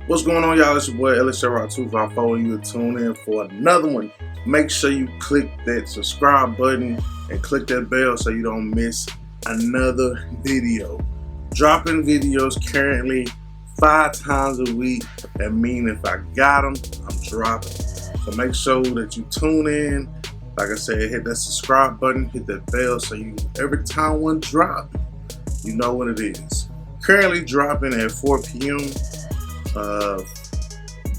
What's going on, y'all? It's your boy LSR2. If I follow you, tune in for another one. Make sure you click that subscribe button and click that bell so you don't miss another video. Dropping videos currently 5 times a week. That means if I got them, I'm dropping. So make sure that you tune in. Like I said, hit that subscribe button, hit that bell so you every time one drop, you know what it is. Currently dropping at 4 p.m.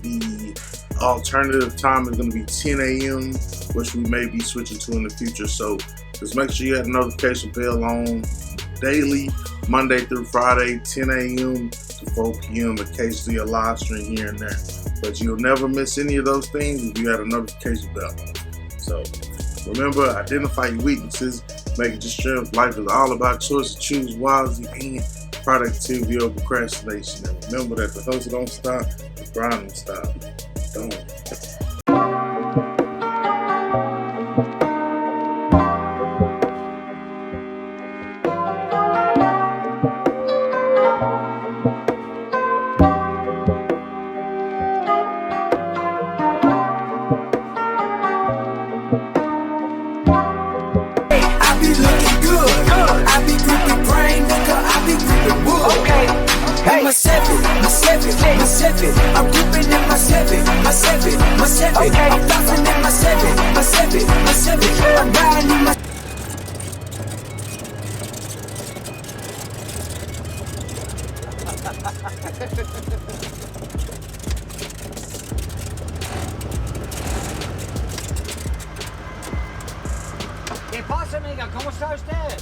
The alternative time is going to be 10 a.m., which we may be switching to in the future. So just make sure you have the notification bell on daily, Monday through Friday, 10 a.m. to 4 p.m. Occasionally a live stream here and there. But you'll never miss any of those things if you have a notification bell. So remember, identify your weaknesses, make it your strength. Life is all about choices. Choose wisely and productivity over procrastination. And remember that the hustle don't stop, the grind don't stop. Don't. I'm gripping in my seven. Okay. I'm flossing in my seven. I'm riding in my. ¿Qué pasa, amiga? ¿Cómo está usted?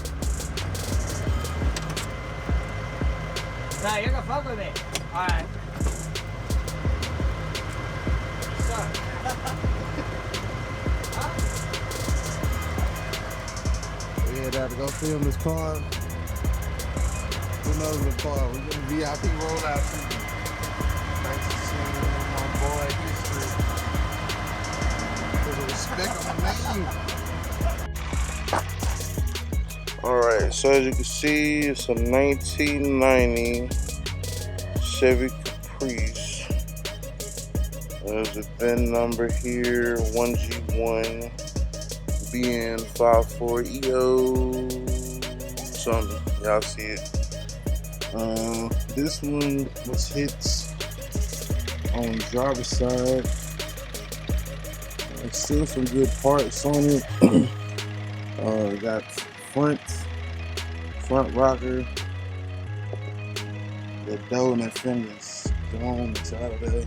No, you're gonna fuck with me. All right. We had to go film this car. Who knows the car? We're gonna VIP rollout. Nice to see my boy history. Put a respect on the name. Alright, so as you can see, it's a 1990 Chevy Caprice. There's a VIN number here, 1G1 BN54EO something. Y'all see it. This one was hits on the driver's side. There's still some good parts on it. Got front rocker. The door and the fenders gone inside of there.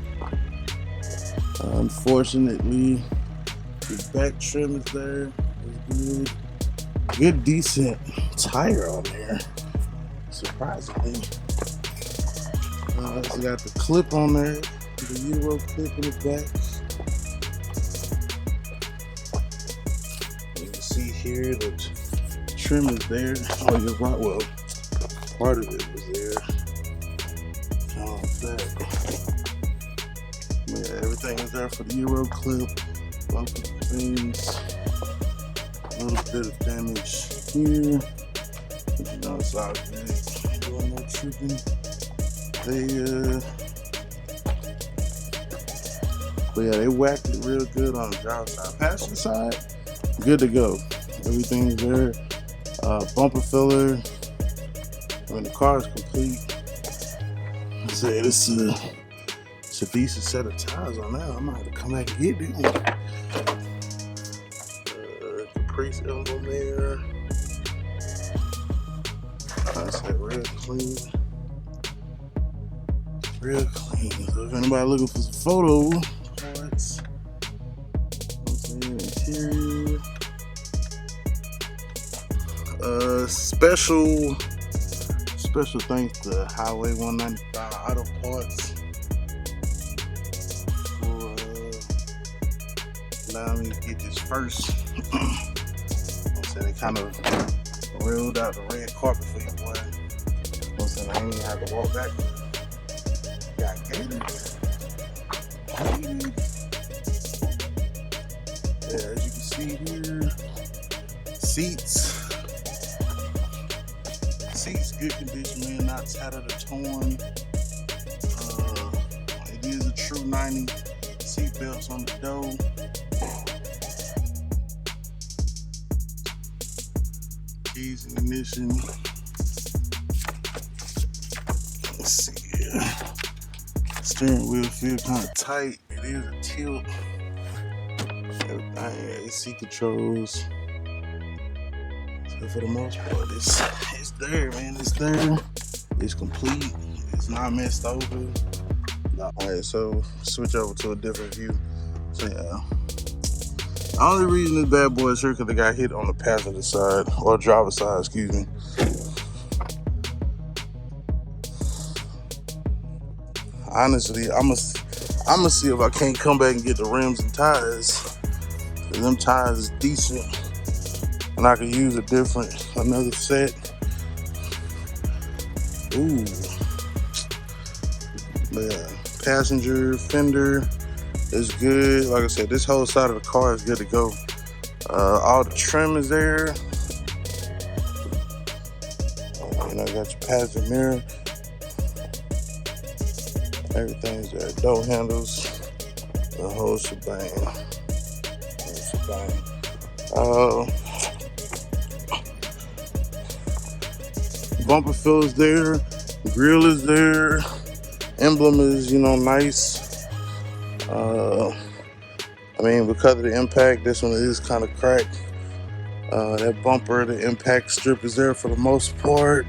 Unfortunately, the back trim is there. It's good, decent tire on there. Surprisingly, it's got the clip on there, the Euro clip in the back. You can see here the trim is there. Oh, you're right. Well, part of it was there. Yeah, everything is there for the Euro clip. Bumper things. A little bit of damage here. But you know, it's all good. Doing no tripping. But yeah, they whacked it real good on the driver's side. Passenger side, good to go. Everything's there. Bumper filler. When the car is complete. I said it's a decent set of tires on that. I might have to come back and get it. Caprice emblem there. That's that real clean. Real clean. So if anybody looking for some photo parts, interior. Special thanks to Highway 195 Auto Parts for allowing me to get this first. They kind of rolled out the red carpet for you, boy. I ain't even have to walk back. Got gators. Yeah, as you can see here, seats. Seats, good condition, man, not tattered or torn. 1990. Seat belts on the door. Keys and ignition. Let's see here. Steering wheel feels kind of tight. It is a tilt. Everything, AC controls. So for the most part, it's there, man. It's there. It's complete. It's not messed over. Alright, so switch over to a different view. So yeah. The only reason this bad boy is here because they got hit on the passenger side, or driver's side, excuse me. Honestly, I'ma see if I can't come back and get the rims and tires. Them tires is decent. And I could use another set. Ooh. Yeah. Passenger fender is good. Like I said, this whole side of the car is good to go. All the trim is there. You know, got your passenger mirror. Everything's there. Door handles. The whole shebang. Bumper fillers there. Grill is there. Emblem is, you know, nice. I mean, because of the impact, this one is kind of cracked. That bumper, the impact strip is there for the most part.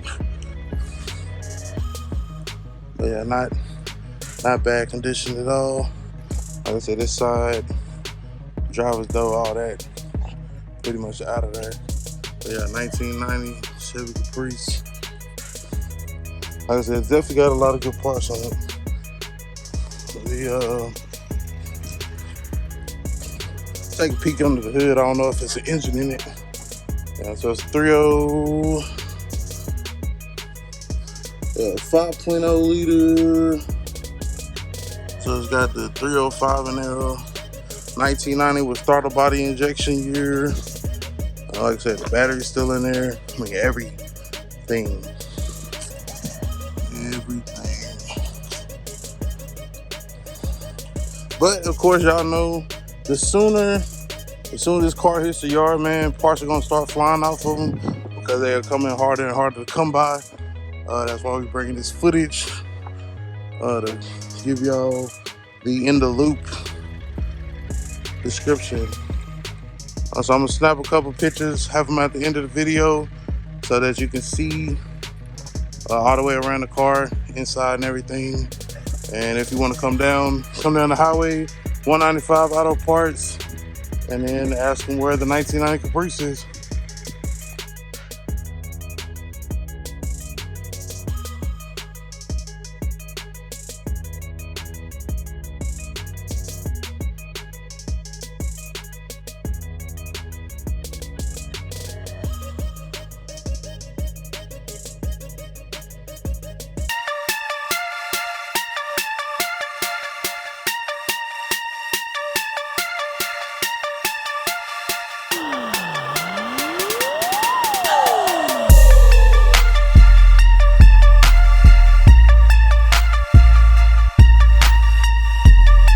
But yeah, not bad condition at all. Like I said, this side, driver's door, all that, pretty much out of there. But yeah, 1990 Chevy Caprice. Like I said, it's definitely got a lot of good parts on it. Take a peek under the hood. I don't know if it's an engine in it. Yeah, so it's 5.0 liter. So it's got the 305 in there. 1990 with starter body injection year. Like I said, the battery's still in there. I mean, everything. But of course, y'all know, as soon as this car hits the yard, man, parts are gonna start flying off of them because they are coming harder and harder to come by. That's why we're bringing this footage to give y'all the in the loop description. So I'm gonna snap a couple pictures, have them at the end of the video so that you can see all the way around the car, inside and everything. And if you want to come down the highway, 195 Auto Parts, and then ask them where the 1990 Caprice is.